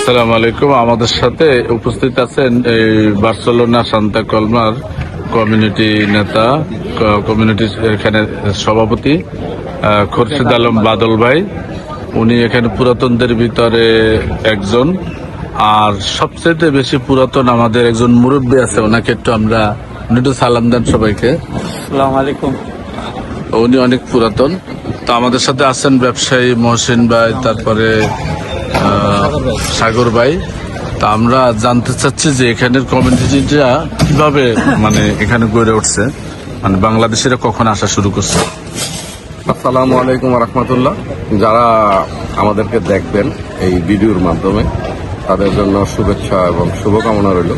আসসালামু আলাইকুম। আমাদের সাথে উপস্থিত আছেন এই বার্সেলোনা সান্তা কলমার কমিউনিটি নেতা, কমিউনিটি এখানে সভাপতি খোরশেদ আলম বাদল ভাই। উনি এখানে পুরাতনদের ভিতরে একজন, আর সবচেয়ে বেশি পুরাতন আমাদের একজন মুরব্বী আছে, ওনাকে একটু সালাম দেন সবাইকে। আসসালামু আলাইকুম। উনি অনেক পুরাতন। তো আমাদের সাথে আছেন ব্যবসায়ী মহসিন ভাই, তারপরে সাগর ভাই। তা আমরা জানতে চাচ্ছি যে এখানের কমিউনিটিটা কিভাবে এখানে গড়ে উঠছে, বাংলাদেশিরা কখন আসা শুরু করছে। আসসালামু আলাইকুম রহমতুল্লাহ। যারা আমাদেরকে দেখবেন এই ভিডিওর মাধ্যমে, তাদের জন্য শুভেচ্ছা এবং শুভকামনা রইল।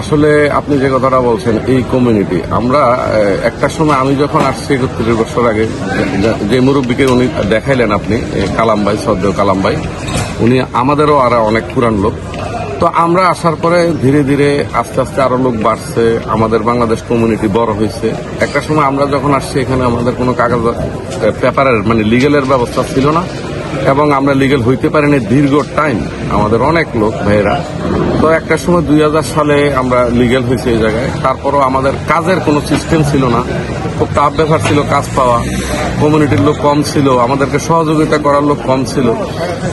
আসলে আপনি যে কথাটা বলছেন, এই কমিউনিটি আমরা একটা সময়, আমি যখন আসছি 31 বছর আগে, যে মুরব্বীকে উনি দেখাইলেন আপনি, কালাম ভাই, শ্রদ্ধেয় কালাম ভাই, উনি আমাদেরও আর অনেক পুরান লোক। তো আমরা আসার পরে ধীরে ধীরে আস্তে আস্তে আরো লোক বাড়ছে, আমাদের বাংলাদেশ কমিউনিটি বড় হয়েছে। একটা সময় আমরা যখন আসছি, এখানে আমাদের কোনো কাগজ পেপারের লিগেলের ব্যবস্থা ছিল না, এবং আমরা লিগেল হইতে পারিনি দীর্ঘ টাইম, আমাদের অনেক লোক ভাইয়েরা। তো একটা সময় 2000 সালে আমরা লিগেল হয়েছে এই জায়গায়। তারপরও আমাদের কাজের কোনো সিস্টেম ছিল না, খুব টাফ ব্যাপার ছিল কাজ পাওয়া। কমিউনিটির লোক কম ছিল, আমাদেরকে সহযোগিতা করার লোক কম ছিল।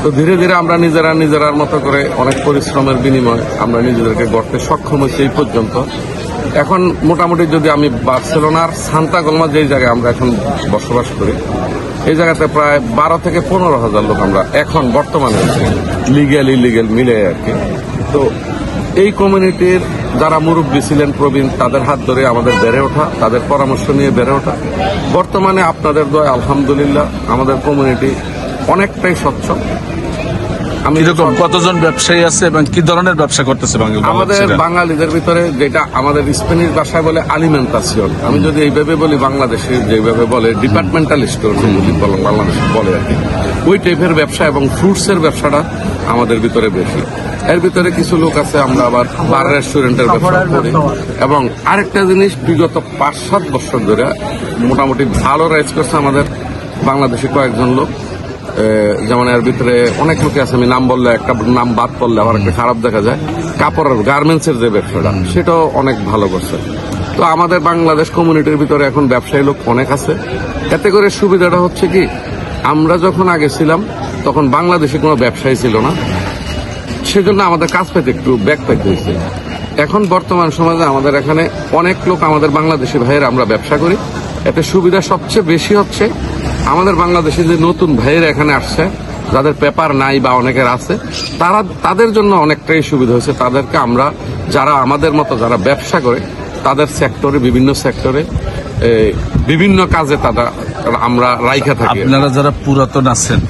তো ধীরে ধীরে আমরা নিজেরার মতো করে অনেক পরিশ্রমের বিনিময়ে আমরা নিজেদেরকে গড়তে সক্ষম হয়েছি এই পর্যন্ত। এখন মোটামুটি যদি আমি বার্সেলোনার সান্তা কলমা যেই জায়গায় আমরা এখন বসবাস করি, এই জায়গাতে প্রায় 12 থেকে 15,000 লোক আমরা এখন বর্তমানে লিগেল ইলিগেল মিলে আর কি। তো এই কমিউনিটির যারা মুরব্বী ছিলেন, প্রবীণ, তাদের হাত ধরে আমাদের বেড়ে ওঠা, তাদের পরামর্শ নিয়ে বেড়ে ওঠা। বর্তমানে আপনাদের দয়া আলহামদুলিল্লাহ আমাদের কমিউনিটি অনেকটাই স্বচ্ছ। কতজন ব্যবসায়ী আছে এবং কি ধরনের ব্যবসা করতেছে আমাদের বাঙালিদের ভিতরে, যেটা আমাদের স্পেনিশ ভাষায় বলে আলিমেন্টাসিয়ন, আমি যদি এইভাবে বলি, বাংলাদেশে যেভাবে বলে ডিপার্টমেন্টাল স্টোর যদি বাংলাদেশে বলে আর কি, ওই টাইপের ব্যবসা এবং ফ্রুটসের ব্যবসাটা আমাদের ভিতরে বেশি। এর ভিতরে কিছু লোক আছে, আমরা আবার বার রেস্টুরেন্টের ব্যবসা করি। এবং আরেকটা জিনিস, বিগত 5-7 বছর ধরে মোটামুটি ভালো রাইজ করছে আমাদের বাংলাদেশি কয়েকজন লোক। যেমন এর ভিতরে অনেক লোক আছে, আমি নাম বললে একটা নাম বাদ পড়লে আবার একটা খারাপ দেখা যায়। কাপড়ের গার্মেন্টসের যে ব্যবসাটা, সেটাও অনেক ভালো করছে। তো আমাদের বাংলাদেশ কমিউনিটির ভিতরে এখন ব্যবসায়ী লোক অনেক আছে। এতে করে সুবিধাটা হচ্ছে কি, আমরা যখন আগে ছিলাম তখন বাংলাদেশে কোনো ব্যবসায়ী ছিল না, সেজন্য আমাদের কাজ পেতে একটু ব্যাক পাইতে হয়েছে। এখন বর্তমান সমাজে আমাদের এখানে অনেক লোক, আমাদের বাংলাদেশি ভাইয়েরা আমরা ব্যবসা করি। এতে সুবিধা সবচেয়ে বেশি হচ্ছে আমাদের বাংলাদেশে যে নতুন ভাইয়েরা এখানে আসছে, যাদের পেপার নাই বা অনেকের আছে, তাদের জন্য অনেকটাই সুবিধা হয়েছে। তাদেরকে আমরা, যারা আমাদের মতো যারা ব্যবসা করে, তাদের সেক্টরে, বিভিন্ন সেক্টরে, বিভিন্ন কাজে আমরা রাইখা থাকি। আপনারা যারা পুরাতন আছেন,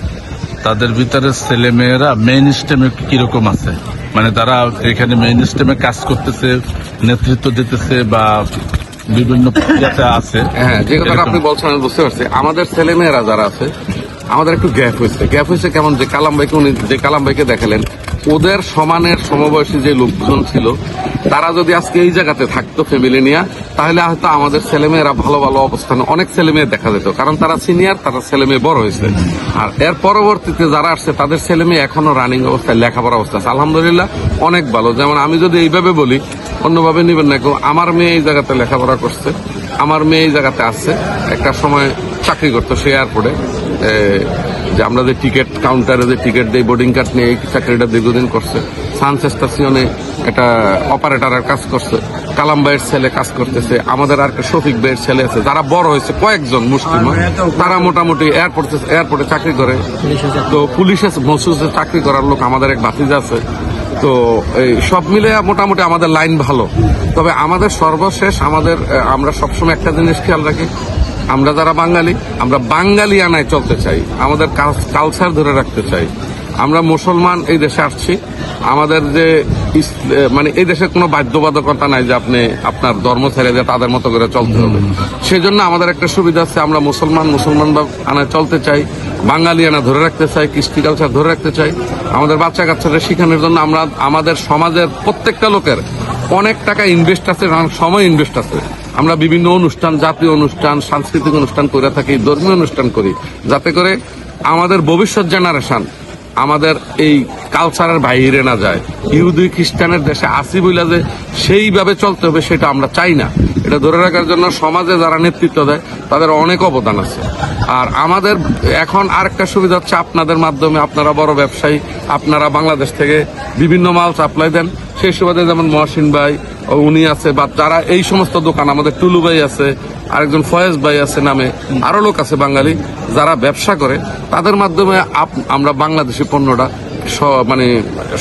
তাদের ভিতরে ছেলে মেয়েরা মেইন স্টেমে কিরকম আছে? তারা এখানে মেইন স্টেমে কাজ করতেছে, নেতৃত্ব দিতেছে বা বিভিন্ন প্রক্রিয়াতে আছে? হ্যাঁ, যে কথাটা আপনি বলছেন আমি বুঝতে পারছি। আমাদের ছেলে মেয়েরা যারা আছে, আমাদের একটু গ্যাপ হয়েছে কেমন, যে কালাম ভাইকে দেখালেন, ওদের সমানের সমবয়সী যে লোকজন ছিল, তারা যদি আজকে এই জায়গাতে থাকতো ফ্যামিলি নিয়ে, তাহলে হয়তো আমাদের ছেলে মেয়েরা ভালো ভালো অবস্থানে অনেক ছেলে মেয়ে দেখা যেত, কারণ তারা সিনিয়র, তারা ছেলে মেয়ে বড় হয়েছে। আর এর পরবর্তীতে যারা আসছে, তাদের ছেলে মেয়ে এখনো রানিং অবস্থায়, লেখাপড়া অবস্থা আছে, আলহামদুলিল্লাহ অনেক ভালো। যেমন আমি যদি এইভাবে বলি, অন্যভাবে নিবেন না কেউ, আমার মেয়ে এই জায়গাতে লেখাপড়া করছে, আমার মেয়ে এই জায়গাতে আসছে, একটা সময় চাকরি করতো সে এয়ারপোর্টে, যে আমরা যে টিকিট কাউন্টারে যে টিকিট দিই, বোর্ডিং কার্ড নিয়ে, এই চাকরিটা দীর্ঘদিন করছে। সায়েন্স স্টেশনে একটা অপারেটরের কাজ করছে। কালাম ভাইয়ের ছেলে কাজ করতেছে, আমাদের আর শফিক ভাইয়ের ছেলে আছে, যারা বড় হয়েছে কয়েকজন মুসলিম, তারা মোটামুটি এয়ারপোর্টে চাকরি করে। তো পুলিশে মসুসে চাকরি করার লোক আমাদের এক ভাতিজা আছে। তো এই সব মিলে মোটামুটি আমাদের লাইন ভালো। তবে আমাদের সর্বশেষ, আমরা সবসময় একটা জিনিস খেয়াল রাখি, আমরা যারা বাঙালি, আমরা বাঙালি আনায় চলতে চাই, আমাদের কালচার ধরে রাখতে চাই। আমরা মুসলমান, এই দেশে আসছি, আমাদের যে এই দেশে কোনো বাধ্যবাধকতা নাই যে আপনি আপনার ধর্ম ছেড়ে দিয়ে তাদের মতো করে চলতে হবে। সেই জন্য আমাদের একটা সুবিধা আছে, আমরা মুসলমান আনায় চলতে চাই, বাঙালি আনা ধরে রাখতে চাই, কৃষ্টি কালচার ধরে রাখতে চাই। আমাদের বাচ্চা কাচ্চাদের শেখানোর জন্য আমরা, আমাদের সমাজের প্রত্যেকটা লোকের অনেক টাকা ইনভেস্ট আছে, সময় ইনভেস্ট আছে। আমরা বিভিন্ন অনুষ্ঠান, জাতীয় অনুষ্ঠান, সাংস্কৃতিক অনুষ্ঠান করে থাকি, ধর্মীয় অনুষ্ঠান করি, যাতে করে আমাদের ভবিষ্যৎ জেনারেশন আমাদের এই কালচারের বাইরে না যায়। ইহুদি খ্রিস্টানের দেশে আসি বইলা যে সেইভাবে চলতে হবে সেটা আমরা চাই না। এটা ধরে রাখার জন্য সমাজে যারা নেতৃত্ব দেয় তাদের অনেক অবদান আছে। আর আমাদের এখন আরেকটা সুবিধা হচ্ছে আপনাদের মাধ্যমে, আপনারা বড় ব্যবসায়ী, আপনারা বাংলাদেশ থেকে বিভিন্ন মাল সাপ্লাই দেন। সেই সুবাদে যেমন মহসিন ভাই উনি আছে, বা যারা এই সমস্ত দোকান, আমাদের টুলু ভাই আছে, আরেকজন ফয়েজ ভাই আছে নামে, আরো লোক আছে বাঙালি যারা ব্যবসা করে, তাদের মাধ্যমে আমরা বাংলাদেশি পণ্যটা মানে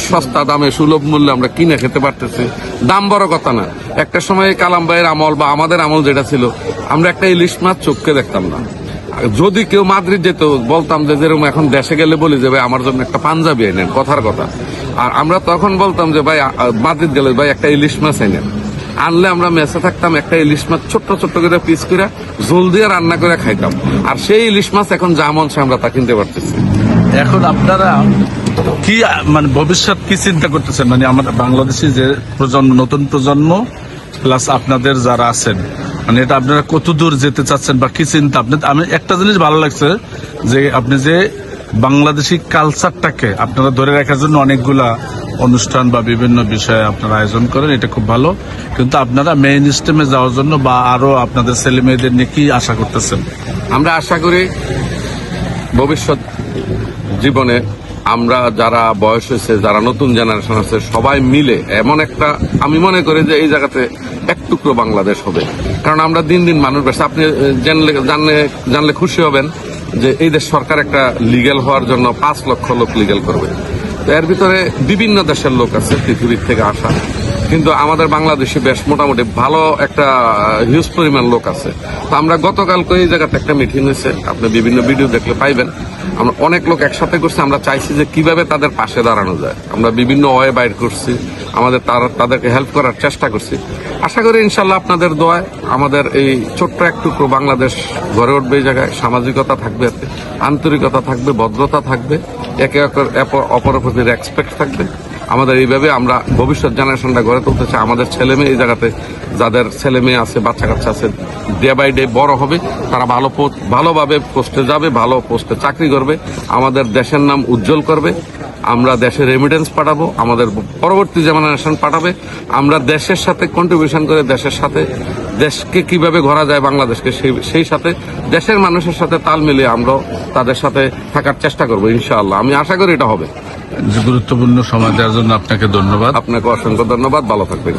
সস্তা দামে সুলভ মূল্যে আমরা কিনে খেতে পারতেছি। দাম বড় কথা না। একটা সময় কালাম ভাইয়ের আমল বা আমাদের আমল যেটা ছিল, আমরা একটা ইলিশ মাছ চোখকে দেখতাম না। যদি কেউ মাদ্রিদ যেত বলতাম যে যেরকম এখন দেশে গেলে বলি যে ভাই আমার জন্য একটা পাঞ্জাবি এনেন, কথার কথা। আর আমরা তখন বলতাম যে ভাই মাদ্রিদ গেলে ভাই একটা ইলিশ মাছ এনেন। আনলে আমরা মেসে থাকতাম, একটা ইলিশ মাছ ছোট্ট ছোট্ট করে পিস করে ঝোল দিয়ে রান্না করে খাইতাম। আর সেই ইলিশ মাছ এখন যা মন আমরা তা কিনতে পারতেছি। এখন আপনারা কি মানে ভবিষ্যৎ কি চিন্তা করতেছেন? মানে আমাদের বাংলাদেশি যে প্রজন্ম, নতুন প্রজন্ম প্লাস আপনাদের যারা আছেন, মানে এটা আপনারা কত দূর যেতে চাচ্ছেন বা কি চিন্তা? আমি একটা জিনিস ভালো লাগছে যে আপনি যে বাংলাদেশি কালচারটাকে আপনারা ধরে রাখার জন্য অনেকগুলা অনুষ্ঠান বা বিভিন্ন বিষয়ে আপনারা আয়োজন করেন, এটা খুব ভালো। কিন্তু আপনারা মেইন স্ট্রিমে যাওয়ার জন্য বা আরো আপনাদের ছেলে মেয়েদের নিয়ে কি আশা করতেছেন? আমরা আশা করি ভবিষ্যৎ জীবনে আমরা যারা বয়স হয়েছে, যারা নতুন জেনারেশন আছে, সবাই মিলে এমন একটা, আমি মনে করি যে এই জায়গাতে এক টুকরো বাংলাদেশ হবে। কারণ আমরা দিন দিন মানুষ বেশি, আপনি জানলে খুশি হবেন যে এই দেশ সরকার একটা লিগ্যাল হওয়ার জন্য 5 লক্ষ লোক লিগ্যাল করবে। তো এর ভিতরে বিভিন্ন দেশের লোক আছে পৃথিবীর থেকে আসা, কিন্তু আমাদের বাংলাদেশে বেশ মোটামুটি ভালো একটা হিউজ পরিমাণ লোক আছে। তো আমরা গতকালকে এই জায়গাতে একটা মিটিং হয়েছে, আপনি বিভিন্ন ভিডিও দেখলে পাইবেন। আমরা অনেক লোক একসাথে করছি, আমরা চাইছি যে কিভাবে তাদের পাশে দাঁড়ানো যায়। আমরা বিভিন্ন ওয়ে বাইর করছি, তাদেরকে হেল্প করার চেষ্টা করছি। আশা করি ইনশাল্লাহ আপনাদের দোয়ায় আমাদের এই ছোট্ট এক টুকরো বাংলাদেশ গড়ে উঠবে। এই জায়গায় সামাজিকতা থাকবে, আন্তরিকতা থাকবে, ভদ্রতা থাকবে, একে অপরের প্রতি রেসপেক্ট থাকবে। আমাদের এইভাবে আমরা ভবিষ্যৎ জেনারেশনটা গড়ে তুলতে চাই। আমাদের ছেলে মেয়ে এই জায়গাতে, যাদের ছেলে মেয়ে আছে, বাচ্চা কাচ্চা আছে, ডে বাই ডে বড় হবে, তারা ভালোভাবে পোস্টে যাবে, ভালো পোস্টে চাকরি করবে, আমাদের দেশের নাম উজ্জ্বল করবে। আমরা দেশে রেমিটেন্স পাঠাবো, আমাদের পরবর্তী জেনারেশন পাঠাবে। আমরা দেশের সাথে কন্ট্রিবিউশন করে দেশের সাথে দেশকে কিভাবে গড়া যায় বাংলাদেশকে, সেই সাথে দেশের মানুষের সাথে তাল মিলিয়ে আমরাও তাদের সাথে থাকার চেষ্টা করবো ইনশাআল্লাহ। আমি আশা করি এটা হবে। গুরুত্বপূর্ণ সময় দেওয়ার জন্য আপনাকে ধন্যবাদ। আপনাকে অসংখ্য ধন্যবাদ। ভালো থাকবেন।